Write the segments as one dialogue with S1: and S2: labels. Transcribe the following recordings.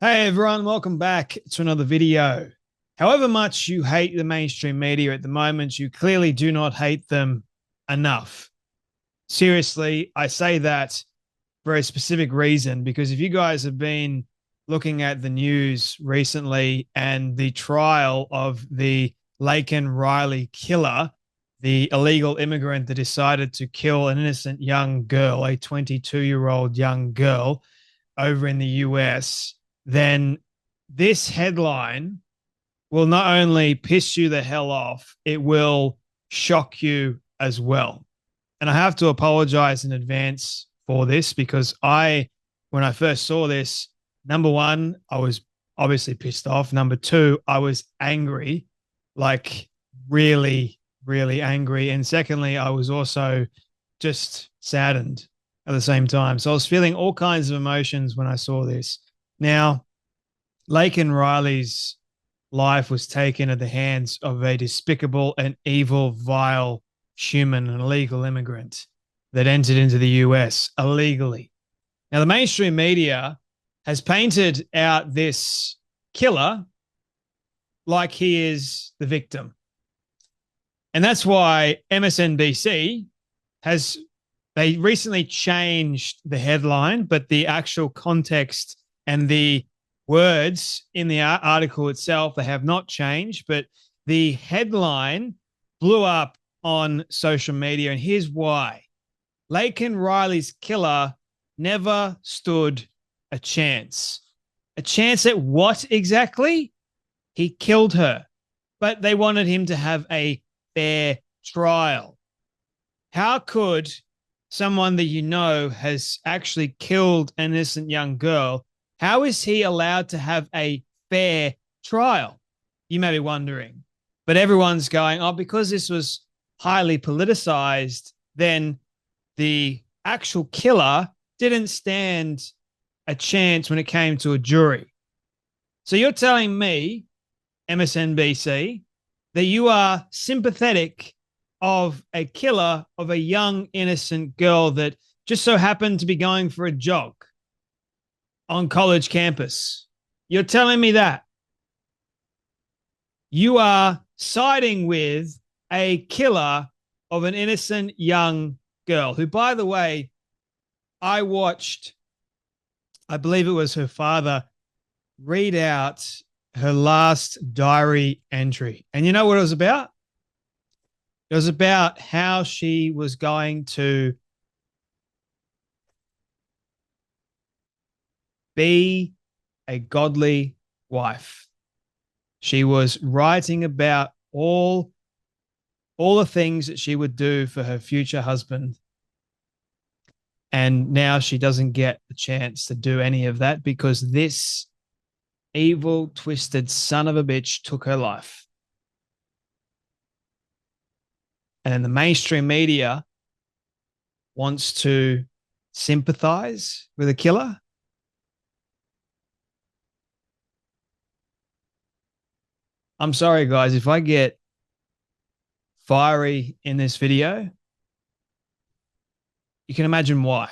S1: Hey everyone, welcome back to another video. However much you hate the mainstream media at the moment, you clearly do not hate them enough. Seriously, I say that for a specific reason, because if you guys have been looking at the news recently and the trial of the Laken Riley killer, the illegal immigrant that decided to kill an innocent young girl, a 22-year-old young girl over in the US, then this headline will not only piss you the hell off, it will shock you as well. And I have to apologize in advance for this because when I first saw this, number one, I was obviously pissed off. Number two, I was angry, like really, really angry. And secondly, I was also just saddened at the same time. So I was feeling all kinds of emotions when I saw this. Now, Laken Riley's life was taken at the hands of a despicable and evil, vile human, an illegal immigrant that entered into the US illegally. Now, the mainstream media has painted out this killer like he is the victim. And that's why MSNBC they recently changed the headline, but the actual context and the words in the article itself, they have not changed, but the headline blew up on social media. And here's why. Laken Riley's killer never stood a chance. A chance at what exactly? He killed her, but they wanted him to have a fair trial. How could someone that you know has actually killed an innocent young girl, how is he allowed to have a fair trial? You may be wondering. But everyone's going, oh, because this was highly politicized, then the actual killer didn't stand a chance when it came to a jury. So you're telling me, MSNBC, that you are sympathetic of a killer of a young, innocent girl that just so happened to be going for a jog on college campus. You're telling me that you are siding with a killer of an innocent young girl who, by the way, I watched, I believe it was her father, read out her last diary entry. And you know what it was about? It was about how she was going to be a godly wife. She was writing about all the things that she would do for her future husband. And now she doesn't get the chance to do any of that because this evil, twisted son of a bitch took her life. And the mainstream media wants to sympathize with a killer. I'm sorry, guys, if I get fiery in this video, you can imagine why.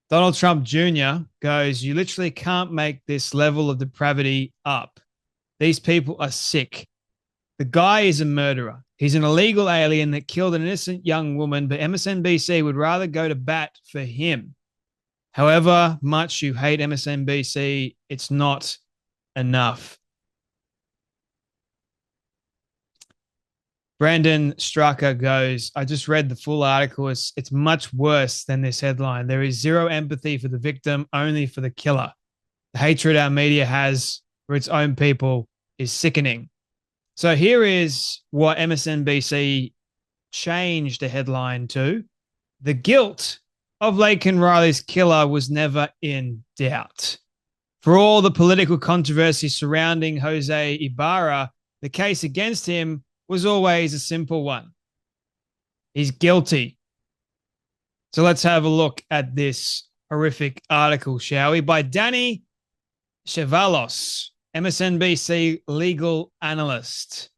S1: Donald Trump Jr. goes, you literally can't make this level of depravity up. These people are sick. The guy is a murderer. He's an illegal alien that killed an innocent young woman, but MSNBC would rather go to bat for him. However much you hate MSNBC, it's not enough. Brandon Strucker goes, I just read the full article. It's much worse than this headline. There is zero empathy for the victim, only for the killer. The hatred our media has for its own people is sickening. So here is what MSNBC changed the headline to. The guilt of Laken Riley's killer was never in doubt. For all the political controversy surrounding Jose Ibarra, the case against him was always a simple one. He's guilty. So let's have a look at this horrific article, shall we? By Danny Chavalos, MSNBC legal analyst.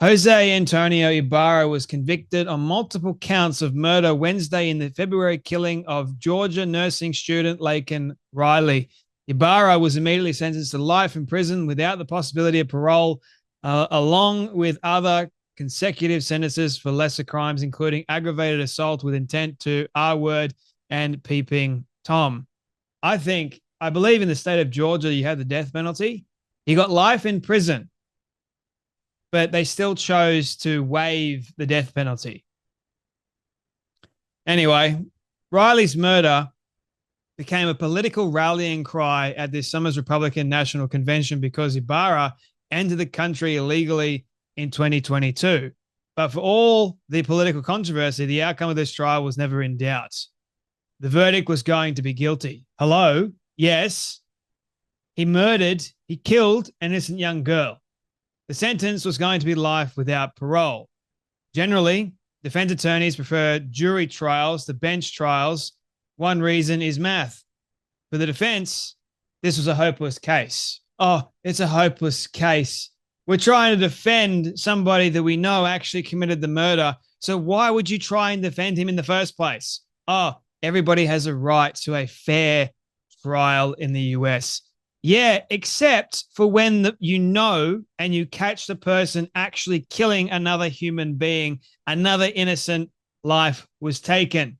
S1: Jose Antonio Ibarra was convicted on multiple counts of murder Wednesday in the February killing of Georgia nursing student Laken Riley. Ibarra was immediately sentenced to life in prison without the possibility of parole, along with other consecutive sentences for lesser crimes, including aggravated assault with intent to R-word and peeping Tom. I believe in the state of Georgia, you have the death penalty. He got life in prison, but they still chose to waive the death penalty. Anyway, Riley's murder became a political rallying cry at this summer's Republican National Convention because Ibarra entered the country illegally in 2022. But for all the political controversy, the outcome of this trial was never in doubt. The verdict was going to be guilty. Hello? Yes. He killed an innocent young girl. The sentence was going to be life without parole. Generally, defense attorneys prefer jury trials to bench trials. One reason is math. For the defense, this was a hopeless case. Oh, it's a hopeless case. We're trying to defend somebody that we know actually committed the murder. So why would you try and defend him in the first place? Oh, everybody has a right to a fair trial in the US. Yeah, except for when you know and you catch the person actually killing another human being, another innocent life was taken.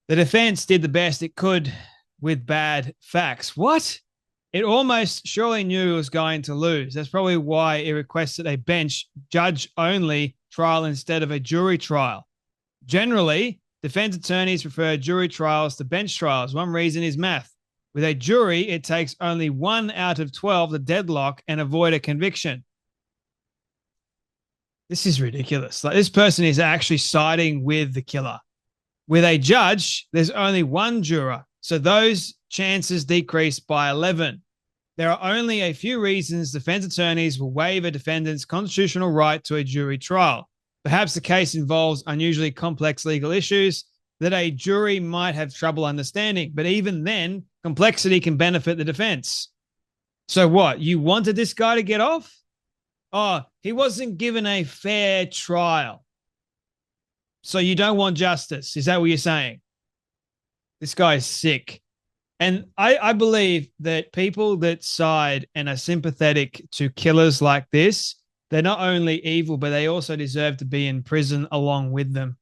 S1: The defense did the best it could with bad facts. What? It almost surely knew it was going to lose. That's probably why it requested a bench judge-only trial instead of a jury trial. Generally, defense attorneys prefer jury trials to bench trials. One reason is math. With a jury, it takes only 1 out of 12 to deadlock and avoid a conviction. This is ridiculous. Like, this person is actually siding with the killer. With a judge, there's only one juror, so those chances decrease by 11. There are only a few reasons defense attorneys will waive a defendant's constitutional right to a jury trial. Perhaps the case involves unusually complex legal issues that a jury might have trouble understanding, but even then, complexity can benefit the defense. So what? You wanted this guy to get off? Oh, he wasn't given a fair trial. So you don't want justice. Is that what you're saying? This guy is sick. And I believe that people that side and are sympathetic to killers like this, they're not only evil, but they also deserve to be in prison along with them.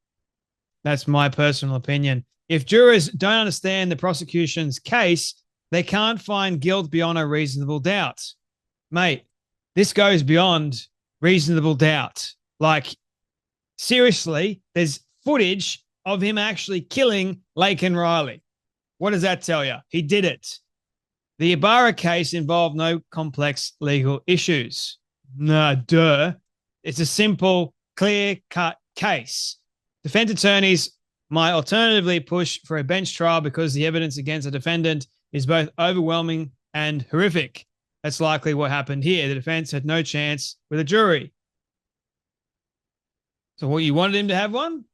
S1: That's my personal opinion. If jurors don't understand the prosecution's case, they can't find guilt beyond a reasonable doubt. Mate, this goes beyond reasonable doubt. Like, seriously, there's footage of him actually killing Laken Riley. What does that tell you? He did it. The Ibarra case involved no complex legal issues. Nah, duh. It's a simple, clear-cut case. Defense attorneys might alternatively push for a bench trial because the evidence against a defendant is both overwhelming and horrific. That's likely what happened here. The defense had no chance with a jury. So what, you wanted him to have one?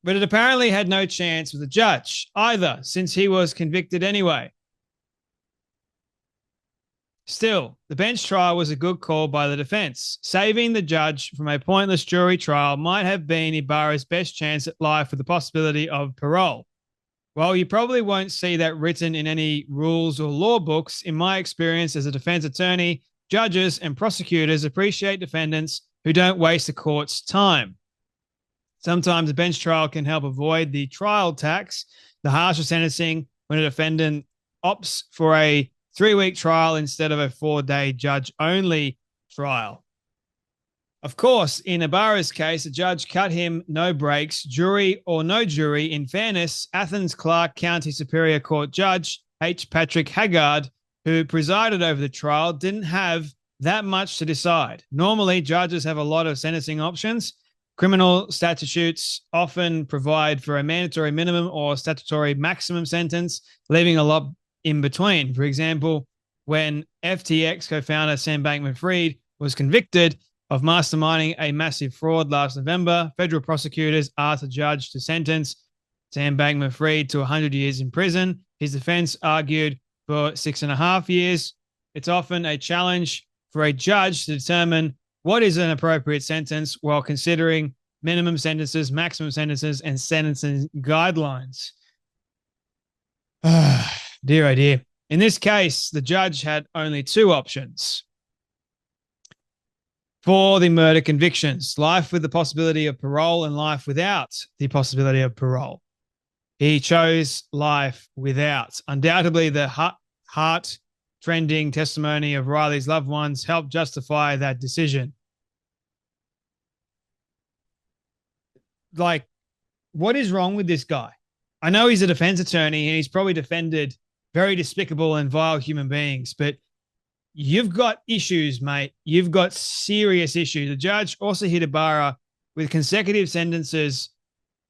S1: But it apparently had no chance with a judge either, since he was convicted anyway. Still, the bench trial was a good call by the defense. Saving the judge from a pointless jury trial might have been Ibarra's best chance at life with the possibility of parole. While you probably won't see that written in any rules or law books, in my experience as a defense attorney, judges and prosecutors appreciate defendants who don't waste the court's time. Sometimes a bench trial can help avoid the trial tax, the harsher sentencing when a defendant opts for a 3-week trial instead of a 4-day judge-only trial. Of course, in Ibarra's case, a judge cut him no breaks, jury or no jury. In fairness, Athens Clarke County Superior Court Judge H. Patrick Haggard, who presided over the trial, didn't have that much to decide. Normally, judges have a lot of sentencing options. Criminal statutes often provide for a mandatory minimum or statutory maximum sentence, leaving a lot in between. For example, when FTX co-founder Sam Bankman-Fried was convicted of masterminding a massive fraud last November, federal prosecutors asked the judge to sentence Sam Bankman-Fried to 100 years in prison. His defense argued for 6.5 years. It's often a challenge for a judge to determine what is an appropriate sentence while considering minimum sentences, maximum sentences, and sentencing guidelines. Dear, oh dear. In this case, the judge had only two options for the murder convictions: life with the possibility of parole and life without the possibility of parole. He chose life without. Undoubtedly, the heart-trending testimony of Riley's loved ones helped justify that decision. Like, what is wrong with this guy? I know he's a defense attorney and he's probably defended very despicable and vile human beings, but you've got issues, mate. You've got serious issues. The judge also hit Ibarra with consecutive sentences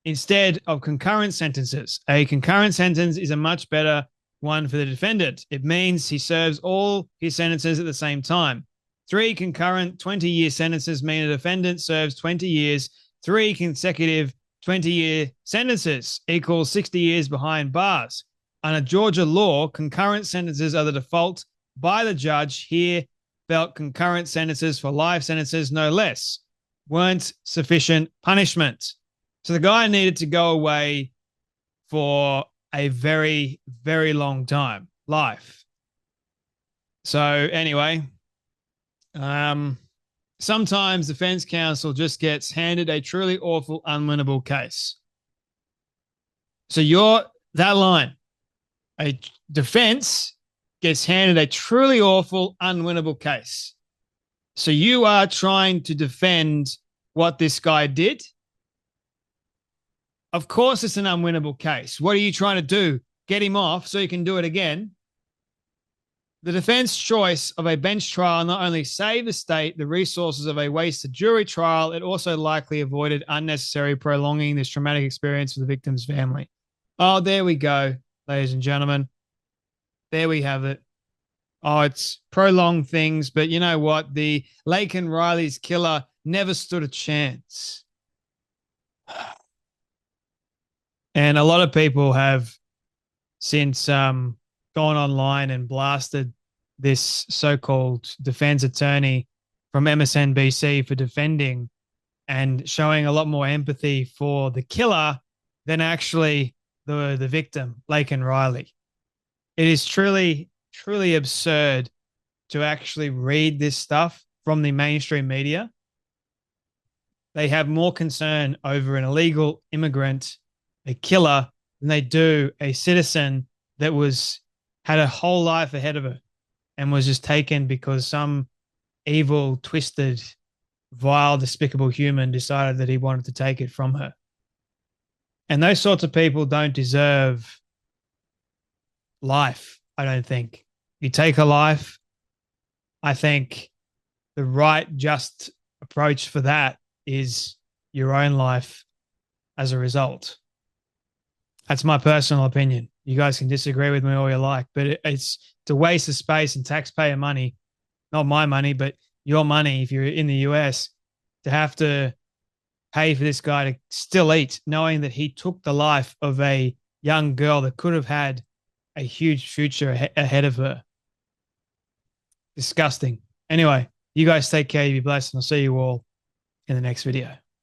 S1: instead of concurrent sentences. A concurrent sentence is a much better one for the defendant. It means he serves all his sentences at the same time. 3 concurrent 20-year sentences mean a defendant serves 20 years. 3 consecutive 20-year sentences equals 60 years behind bars. Under Georgia law, concurrent sentences are the default by the judge. Here felt concurrent sentences for life sentences, no less, weren't sufficient punishment. So the guy needed to go away for a very, very long time, life. So anyway, sometimes defense counsel just gets handed a truly awful, unwinnable case. So you're that line. A defense gets handed a truly awful, unwinnable case. So you are trying to defend what this guy did. Of course, it's an unwinnable case. What are you trying to do? Get him off so you can do it again? The defense choice of a bench trial not only saved the state the resources of a wasted jury trial, it also likely avoided unnecessary prolonging this traumatic experience for the victim's family. Oh, there we go, ladies and gentlemen. There we have it. Oh, it's prolonged things, but you know what? The Laken Riley's killer never stood a chance. And a lot of people have since gone online and blasted this so-called defense attorney from MSNBC for defending and showing a lot more empathy for the killer than actually the victim, Laken Riley. It is truly, truly absurd to actually read this stuff from the mainstream media. They have more concern over an illegal immigrant, a killer, than they do a citizen that had a whole life ahead of her and was just taken because some evil, twisted, vile, despicable human decided that he wanted to take it from her. And those sorts of people don't deserve life, I don't think. You take a life, I think the right, just approach for that is your own life as a result. That's my personal opinion. You guys can disagree with me all you like, but it's a waste of space and taxpayer money, not my money, but your money if you're in the US, to have to pay for this guy to still eat, knowing that he took the life of a young girl that could have had a huge future ahead of her. Disgusting. Anyway, you guys take care. You be blessed, and I'll see you all in the next video.